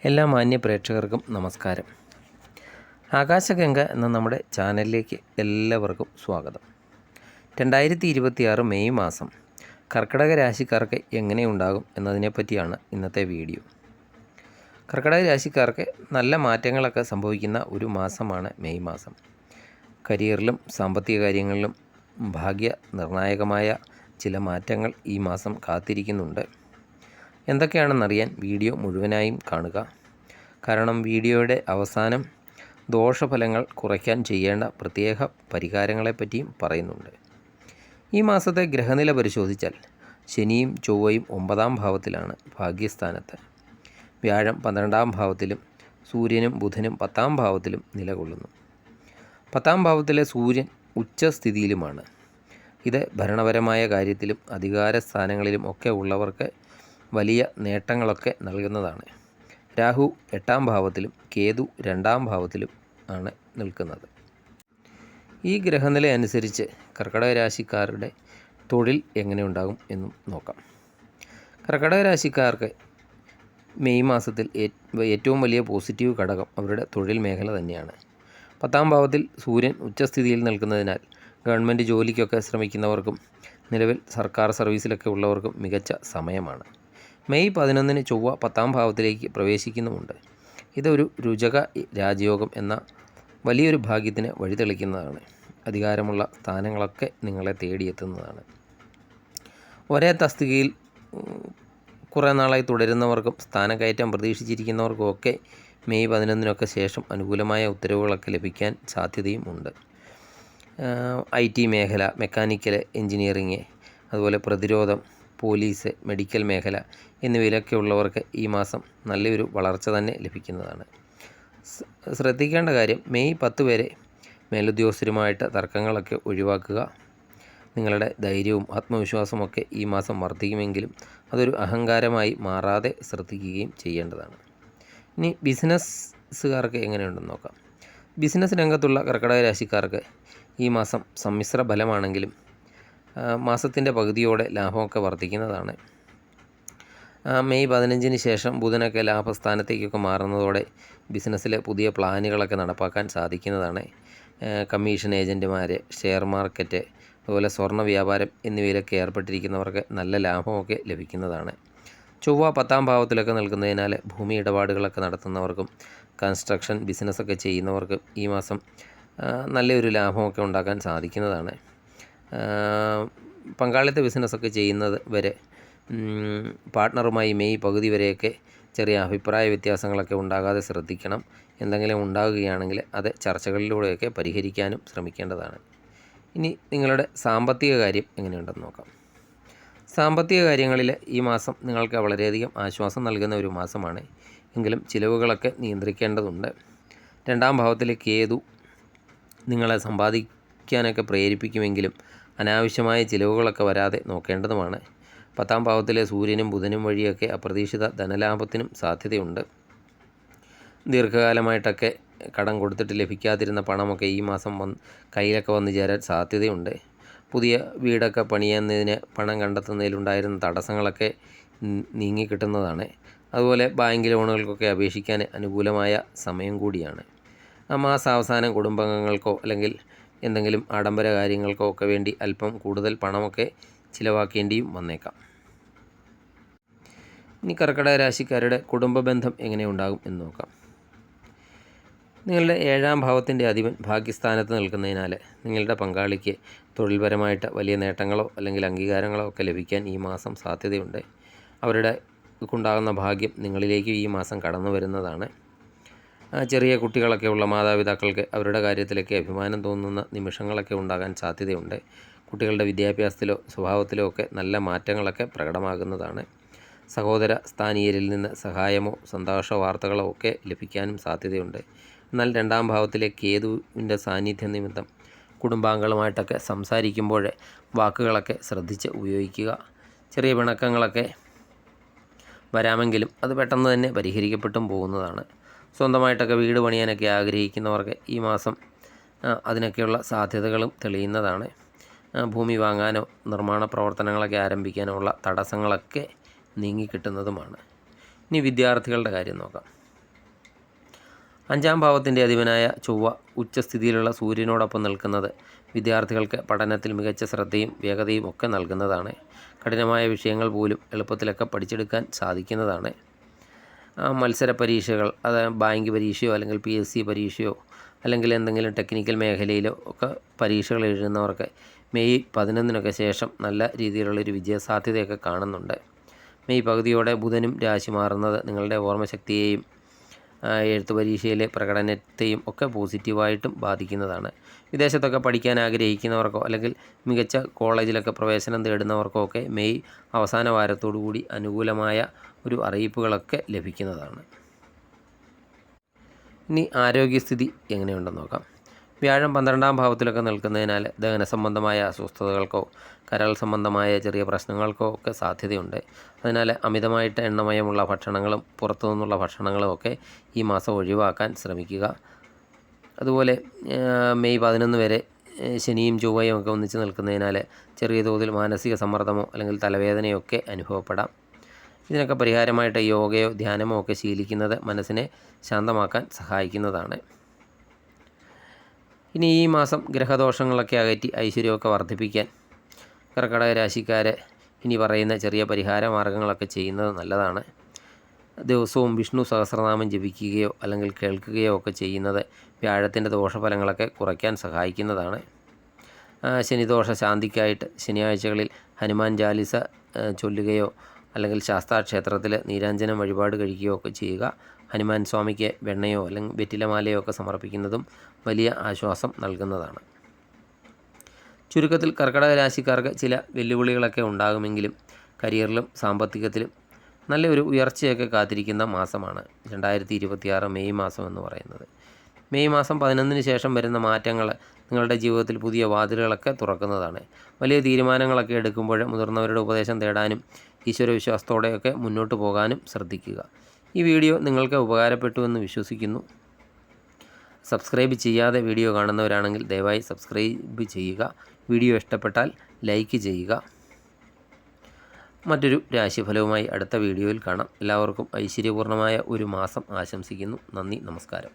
എല്ലാ മാന്യ പ്രേക്ഷകർക്കും നമസ്കാരം. ആകാശഗംഗ എന്ന നമ്മുടെ ചാനലിലേക്ക് എല്ലാവർക്കും സ്വാഗതം. 2026 മെയ് മാസം കർക്കിടക രാശിക്കാർക്ക് എങ്ങനെയുണ്ടാകും എന്നതിനെപ്പറ്റിയാണ് ഇന്നത്തെ വീഡിയോ. കർക്കിടക രാശിക്കാർക്ക് നല്ല മാറ്റങ്ങളൊക്കെ സംഭവിക്കുന്ന ഒരു മാസമാണ് മെയ് മാസം. കരിയറിലും സാമ്പത്തിക കാര്യങ്ങളിലും ഭാഗ്യ നിർണായകമായ ചില മാറ്റങ്ങൾ ഈ മാസം കാത്തിരിക്കുന്നുണ്ട്. എന്തൊക്കെയാണെന്നറിയാൻ വീഡിയോ മുഴുവനായും കാണുക. കാരണം വീഡിയോയുടെ അവസാനം ദോഷഫലങ്ങൾ കുറയ്ക്കാൻ ചെയ്യേണ്ട പ്രത്യേക പരിഹാരങ്ങളെപ്പറ്റിയും പറയുന്നുണ്ട്. ഈ മാസത്തെ ഗ്രഹനില പരിശോധിച്ചാൽ ശനിയും ചൊവ്വയും 9-ാം ഭാവത്തിലാണ് ഭാഗ്യസ്ഥാനത്ത്. വ്യാഴം 12-ാം ഭാവത്തിലും സൂര്യനും ബുധനും 10-ാം ഭാവത്തിലും നിലകൊള്ളുന്നു. 10-ാം ഭാവത്തിലെ സൂര്യൻ ഉച്ചസ്ഥിതിയിലുമാണ്. ഇത് ഭരണപരമായ കാര്യത്തിലും അധികാര സ്ഥാനങ്ങളിലും ഒക്കെ ഉള്ളവർക്ക് വലിയ നേട്ടങ്ങളൊക്കെ നൽകുന്നതാണ്. രാഹു 8-ാം ഭാവത്തിലും കേതു 2-ാം ഭാവത്തിലും ആണ് നിൽക്കുന്നത്. ഈ ഗ്രഹനില അനുസരിച്ച് കർക്കിടക രാശിക്കാരുടെ തൊഴിൽ എങ്ങനെയുണ്ടാകും എന്നും നോക്കാം. കർക്കിടക രാശിക്കാർക്ക് മെയ് മാസത്തിൽ ഏറ്റവും വലിയ പോസിറ്റീവ് ഘടകം അവരുടെ തൊഴിൽ മേഖല തന്നെയാണ്. 10-ാം ഭാവത്തിൽ സൂര്യൻ ഉച്ചസ്ഥിതിയിൽ നിൽക്കുന്നതിനാൽ ഗവൺമെൻറ് ജോലിക്കൊക്കെ ശ്രമിക്കുന്നവർക്കും നിലവിൽ സർക്കാർ സർവീസിലൊക്കെ ഉള്ളവർക്കും മികച്ച സമയമാണ്. മെയ് 11-ന് ചൊവ്വ 10-ാം ഭാവത്തിലേക്ക് പ്രവേശിക്കുന്നുമുണ്ട്. ഇതൊരു രുചക രാജയോഗം എന്ന വലിയൊരു ഭാഗ്യത്തിന് വഴിതെളിക്കുന്നതാണ്. അധികാരമുള്ള സ്ഥാനങ്ങളൊക്കെ നിങ്ങളെ തേടിയെത്തുന്നതാണ്. ഒരേ തസ്തികയിൽ കുറേ നാളായി തുടരുന്നവർക്കും സ്ഥാനക്കയറ്റം പ്രതീക്ഷിച്ചിരിക്കുന്നവർക്കുമൊക്കെ മെയ് 11-നൊക്കെ ശേഷം അനുകൂലമായ ഉത്തരവുകളൊക്കെ ലഭിക്കാൻ സാധ്യതയും ഉണ്ട്. IT മേഖല, മെക്കാനിക്കൽ എഞ്ചിനീയറിങ്, അതുപോലെ പ്രതിരോധം, പോലീസ്, മെഡിക്കൽ മേഖല എന്നിവയിലൊക്കെ ഉള്ളവർക്ക് ഈ മാസം നല്ലൊരു വളർച്ച തന്നെ ലഭിക്കുന്നതാണ്. ശ്രദ്ധിക്കേണ്ട കാര്യം, മെയ് 10 വരെ മേലുദ്യോഗസ്ഥരുമായിട്ട് തർക്കങ്ങളൊക്കെ ഒഴിവാക്കുക. നിങ്ങളുടെ ധൈര്യവും ആത്മവിശ്വാസമൊക്കെ ഈ മാസം വർദ്ധിക്കുമെങ്കിലും അതൊരു അഹങ്കാരമായി മാറാതെ ശ്രദ്ധിക്കുകയും ചെയ്യേണ്ടതാണ്. ഇനി ബിസിനസ്സുകാർക്ക് എങ്ങനെയുണ്ടെന്ന് നോക്കാം. ബിസിനസ് രംഗത്തുള്ള കർക്കിടക രാശിക്കാർക്ക് ഈ മാസം സമ്മിശ്ര ഫലമാണെങ്കിലും മാസത്തിൻ്റെ പകുതിയോടെ ലാഭമൊക്കെ വർദ്ധിക്കുന്നതാണ്. മെയ് 15-ന് ശേഷം ബുധനൊക്കെ ലാഭസ്ഥാനത്തേക്കൊക്കെ മാറുന്നതോടെ ബിസിനസ്സിലെ പുതിയ പ്ലാനുകളൊക്കെ നടപ്പാക്കാൻ സാധിക്കുന്നതാണ്. കമ്മീഷൻ ഏജൻറ്റുമാർ, ഷെയർ മാർക്കറ്റ്, അതുപോലെ സ്വർണ്ണ വ്യാപാരം എന്നിവയിലൊക്കെ ഏർപ്പെട്ടിരിക്കുന്നവർക്ക് നല്ല ലാഭമൊക്കെ ലഭിക്കുന്നതാണ്. ചൊവ്വ 10-ാം ഭാവത്തിലൊക്കെ നിൽക്കുന്നതിനാൽ ഭൂമി ഇടപാടുകളൊക്കെ നടത്തുന്നവർക്കും കൺസ്ട്രക്ഷൻ ബിസിനസ്സൊക്കെ ചെയ്യുന്നവർക്കും ഈ മാസം നല്ലൊരു ലാഭമൊക്കെ ഉണ്ടാക്കാൻ സാധിക്കുന്നതാണ്. പങ്കാളിത്ത ബിസിനസ്സൊക്കെ ചെയ്യുന്നത് വരെ പാർട്ട്ണറുമായി മെയ് പകുതി വരെയൊക്കെ ചെറിയ അഭിപ്രായ വ്യത്യാസങ്ങളൊക്കെ ഉണ്ടാകാതെ ശ്രദ്ധിക്കണം. എന്തെങ്കിലും ഉണ്ടാകുകയാണെങ്കിൽ അത് ചർച്ചകളിലൂടെയൊക്കെ പരിഹരിക്കാനും ശ്രമിക്കേണ്ടതാണ്. ഇനി നിങ്ങളുടെ സാമ്പത്തിക കാര്യം എങ്ങനെയുണ്ടെന്ന് നോക്കാം. സാമ്പത്തിക കാര്യങ്ങളിൽ ഈ മാസം നിങ്ങൾക്ക് വളരെയധികം ആശ്വാസം നൽകുന്ന ഒരു മാസമാണ്. എങ്കിലും ചിലവുകളൊക്കെ നിയന്ത്രിക്കേണ്ടതുണ്ട്. 2-ാം ഭാവത്തിലെ കേതു നിങ്ങളെ സമ്പാദിക്കാനൊക്കെ പ്രേരിപ്പിക്കുമെങ്കിലും അനാവശ്യമായ ചിലവുകളൊക്കെ വരാതെ നോക്കേണ്ടതുമാണ്. 10-ാം ഭാവത്തിലെ സൂര്യനും ബുധനും വഴിയൊക്കെ അപ്രതീക്ഷിത ധനലാഭത്തിനും സാധ്യതയുണ്ട്. ദീർഘകാലമായിട്ടൊക്കെ കടം കൊടുത്തിട്ട് ലഭിക്കാതിരുന്ന പണമൊക്കെ ഈ മാസം കയ്യിലൊക്കെ വന്നു ചേരാൻ സാധ്യതയുണ്ട്. പുതിയ വീടൊക്കെ പണിയുന്നതിന് പണം കണ്ടെത്തുന്നതിലുണ്ടായിരുന്ന തടസ്സങ്ങളൊക്കെ നീങ്ങിക്കിട്ടുന്നതാണ്. അതുപോലെ ബാങ്ക് ലോണുകൾക്കൊക്കെ അപേക്ഷിക്കാൻ അനുകൂലമായ സമയം കൂടിയാണ്. മാസാവസാനം കുടുംബാംഗങ്ങൾക്കോ അല്ലെങ്കിൽ എന്തെങ്കിലും ആഡംബര കാര്യങ്ങൾക്കോ ഒക്കെ വേണ്ടി അല്പം കൂടുതൽ പണമൊക്കെ ചിലവാക്കേണ്ടിയും വന്നേക്കാം. ഇനി കർക്കിടക രാശിക്കാരുടെ കുടുംബ ബന്ധം എങ്ങനെയുണ്ടാകും എന്ന് നോക്കാം. നിങ്ങളുടെ 7-ാം ഭാവത്തിൻ്റെ അധിപൻ ഭാഗ്യസ്ഥാനത്ത് നിൽക്കുന്നതിനാൽ നിങ്ങളുടെ പങ്കാളിക്ക് തൊഴിൽപരമായിട്ട് വലിയ നേട്ടങ്ങളോ അല്ലെങ്കിൽ അംഗീകാരങ്ങളോ ഒക്കെ ലഭിക്കാൻ ഈ മാസം സാധ്യതയുണ്ട്. അവരുടെ ഉണ്ടാകുന്ന ഭാഗ്യം നിങ്ങളിലേക്ക് ഈ മാസം കടന്നു വരുന്നതാണ്. ചെറിയ കുട്ടികളൊക്കെ ഉള്ള മാതാപിതാക്കൾക്ക് അവരുടെ കാര്യത്തിലൊക്കെ അഭിമാനം തോന്നുന്ന നിമിഷങ്ങളൊക്കെ ഉണ്ടാകാൻ സാധ്യതയുണ്ട്. കുട്ടികളുടെ വിദ്യാഭ്യാസത്തിലോ സ്വഭാവത്തിലോ ഒക്കെ നല്ല മാറ്റങ്ങളൊക്കെ പ്രകടമാകുന്നതാണ്. സഹോദര സ്ഥാനീയരിൽ നിന്ന് സഹായമോ സന്തോഷ വാർത്തകളോ ഒക്കെ ലഭിക്കാനും സാധ്യതയുണ്ട്. എന്നാൽ 2-ാം ഭാവത്തിലെ കേതുവിൻ്റെ സാന്നിധ്യ നിമിത്തം കുടുംബാംഗങ്ങളുമായിട്ടൊക്കെ സംസാരിക്കുമ്പോൾ വാക്കുകളൊക്കെ ശ്രദ്ധിച്ച് ഉപയോഗിക്കുക. ചെറിയ പിണക്കങ്ങളൊക്കെ വരാമെങ്കിലും അത് പെട്ടെന്ന് തന്നെ പരിഹരിക്കപ്പെട്ടും പോകുന്നതാണ്. സ്വന്തമായിട്ടൊക്കെ വീട് പണിയാനൊക്കെ ആഗ്രഹിക്കുന്നവർക്ക് ഈ മാസം അതിനൊക്കെയുള്ള സാധ്യതകളും തെളിയുന്നതാണ്. ഭൂമി വാങ്ങാനോ നിർമ്മാണ പ്രവർത്തനങ്ങളൊക്കെ ആരംഭിക്കാനോ ഉള്ള തടസ്സങ്ങളൊക്കെ നീങ്ങിക്കിട്ടുന്നതുമാണ്. ഇനി വിദ്യാർത്ഥികളുടെ കാര്യം നോക്കാം. 5-ാം ഭാവത്തിൻ്റെ അധിപനായ ചൊവ്വ ഉച്ചസ്ഥിതിയിലുള്ള സൂര്യനോടൊപ്പം നിൽക്കുന്നത് വിദ്യാർത്ഥികൾക്ക് പഠനത്തിൽ മികച്ച ശ്രദ്ധയും വേഗതയും ഒക്കെ നൽകുന്നതാണ്. കഠിനമായ വിഷയങ്ങൾ പോലും എളുപ്പത്തിലൊക്കെ പഠിച്ചെടുക്കാൻ സാധിക്കുന്നതാണ്. മത്സര പരീക്ഷകൾ, അത് ബാങ്ക് പരീക്ഷയോ അല്ലെങ്കിൽ PSC പരീക്ഷയോ അല്ലെങ്കിൽ എന്തെങ്കിലും ടെക്നിക്കൽ മേഖലയിലോ ഒക്കെ പരീക്ഷകൾ എഴുതുന്നവർക്ക് മെയ് 11-നൊക്കെ ശേഷം നല്ല രീതിയിലുള്ളൊരു വിജയസാധ്യതയൊക്കെ കാണുന്നുണ്ട്. മെയ് പകുതിയോടെ ബുധനും രാശി മാറുന്നത് നിങ്ങളുടെ ഓർമ്മശക്തിയെയും എഴുത്ത് പരീക്ഷയിലെ പ്രകടനത്തെയും ഒക്കെ പോസിറ്റീവായിട്ടും ബാധിക്കുന്നതാണ്. വിദേശത്തൊക്കെ പഠിക്കാൻ ആഗ്രഹിക്കുന്നവർക്കോ അല്ലെങ്കിൽ മികച്ച കോളേജിലൊക്കെ പ്രവേശനം തേടുന്നവർക്കോ ഒക്കെ മെയ് അവസാന വാരത്തോടുകൂടി അനുകൂലമായ ഒരു അറിയിപ്പുകളൊക്കെ ലഭിക്കുന്നതാണ്. ഇനി ആരോഗ്യസ്ഥിതി എങ്ങനെയുണ്ടെന്ന് നോക്കാം. വ്യാഴം 12-ാം ഭാവത്തിലൊക്കെ നിൽക്കുന്നതിനാൽ ദഹന സംബന്ധമായ അസ്വസ്ഥതകൾക്കോ കരൾ സംബന്ധമായ ചെറിയ പ്രശ്നങ്ങൾക്കോ ഒക്കെ സാധ്യതയുണ്ട്. അതിനാൽ അമിതമായിട്ട് എണ്ണമയമുള്ള ഭക്ഷണങ്ങളും പുറത്തു നിന്നുള്ള ഭക്ഷണങ്ങളും ഒക്കെ ഈ മാസം ഒഴിവാക്കാൻ ശ്രമിക്കുക. അതുപോലെ മെയ് 11 വരെ ശനിയും ചൊവ്വയും ഒക്കെ ഒന്നിച്ച് നിൽക്കുന്നതിനാൽ ചെറിയ തോതിൽ മാനസിക സമ്മർദ്ദമോ അല്ലെങ്കിൽ തലവേദനയോ ഒക്കെ അനുഭവപ്പെടാം. ഇതിനൊക്കെ പരിഹാരമായിട്ട് യോഗയോ ധ്യാനമോ ഒക്കെ ശീലിക്കുന്നത് മനസ്സിനെ ശാന്തമാക്കാൻ സഹായിക്കുന്നതാണ്. ഇനി ഈ മാസം ഗ്രഹദോഷങ്ങളൊക്കെ അകറ്റി ഐശ്വര്യമൊക്കെ വർദ്ധിപ്പിക്കാൻ കർക്കിടക രാശിക്കാരെ ഇനി പറയുന്ന ചെറിയ പരിഹാര മാർഗ്ഗങ്ങളൊക്കെ ചെയ്യുന്നത് നല്ലതാണ്. ദിവസവും വിഷ്ണു സഹസ്രനാമം ജപിക്കുകയോ അല്ലെങ്കിൽ കേൾക്കുകയോ ഒക്കെ ചെയ്യുന്നത് വ്യാഴത്തിൻ്റെ ദോഷഫലങ്ങളൊക്കെ കുറയ്ക്കാൻ സഹായിക്കുന്നതാണ്. ശനിദോഷ ശാന്തിക്കായിട്ട് ശനിയാഴ്ചകളിൽ ഹനുമാൻ ചാലിസ ചൊല്ലുകയോ അല്ലെങ്കിൽ ശാസ്താക്ഷേത്രത്തിൽ നീരാഞ്ജനം വഴിപാട് കഴിക്കുകയോ ഒക്കെ ചെയ്യുക. ഹനുമാൻ സ്വാമിക്ക് വെണ്ണയോ അല്ലെങ്കിൽ വെറ്റിലമാലയോ ഒക്കെ സമർപ്പിക്കുന്നതും വലിയ ആശ്വാസം നൽകുന്നതാണ്. ചുരുക്കത്തിൽ കർക്കിടക രാശിക്കാർക്ക് ചില വെല്ലുവിളികളൊക്കെ ഉണ്ടാകുമെങ്കിലും കരിയറിലും സാമ്പത്തികത്തിലും നല്ലൊരു ഉയർച്ചയൊക്കെ കാത്തിരിക്കുന്ന മാസമാണ് 2026 മെയ് മാസം എന്ന് പറയുന്നത്. മെയ് മാസം 11-ന് ശേഷം വരുന്ന മാറ്റങ്ങൾ നിങ്ങളുടെ ജീവിതത്തിൽ പുതിയ വാതിലുകളൊക്കെ തുറക്കുന്നതാണ്. വലിയ തീരുമാനങ്ങളൊക്കെ എടുക്കുമ്പോൾ മുതിർന്നവരുടെ ഉപദേശം തേടാനും ഈശ്വരവിശ്വാസത്തോടെയൊക്കെ മുന്നോട്ട് പോകാനും ശ്രദ്ധിക്കുക. ഈ വീഡിയോ നിങ്ങൾക്ക് ഉപകാരപ്പെട്ടുവെന്ന് വിശ്വസിക്കുന്നു. സബ്സ്ക്രൈബ് ചെയ്യാതെ വീഡിയോ കാണുന്നവരാണെങ്കിൽ ദയവായി സബ്സ്ക്രൈബ് ചെയ്യുക. വീഡിയോ ഇഷ്ടപ്പെട്ടാൽ ലൈക്ക് ചെയ്യുക. മറ്റൊരു രാശിഫലവുമായി അടുത്ത വീഡിയോയിൽ കാണാം. എല്ലാവർക്കും ഐശ്വര്യപൂർണ്ണമായ ഒരു മാസം ആശംസിക്കുന്നു. നന്ദി, നമസ്കാരം.